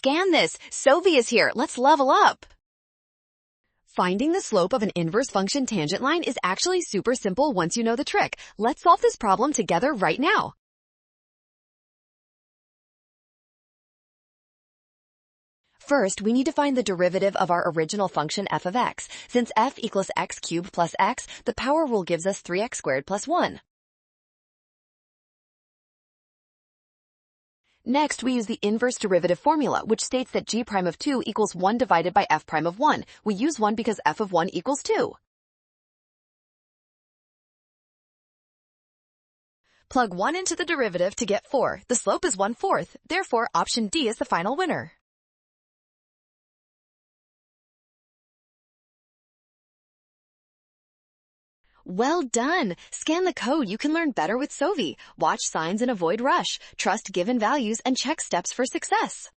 Scan this. Sovi is here. Let's level up. Finding the slope of an inverse function tangent line is actually super simple once you know the trick. Let's solve this problem together right now. First, we need to find the derivative of our original function f of x. Since f equals x cubed plus x, the power rule gives us 3x squared plus 1. Next, we use the inverse derivative formula, which states that g prime of 2 equals 1 divided by f prime of 1. We use 1 because f of 1 equals 2. Plug 1 into the derivative to get 4. The slope is 1/4. Therefore, option D is the final winner. Well done! Scan the code. You can learn better with Sovi. Watch signs and avoid rush. Trust given values and check steps for success.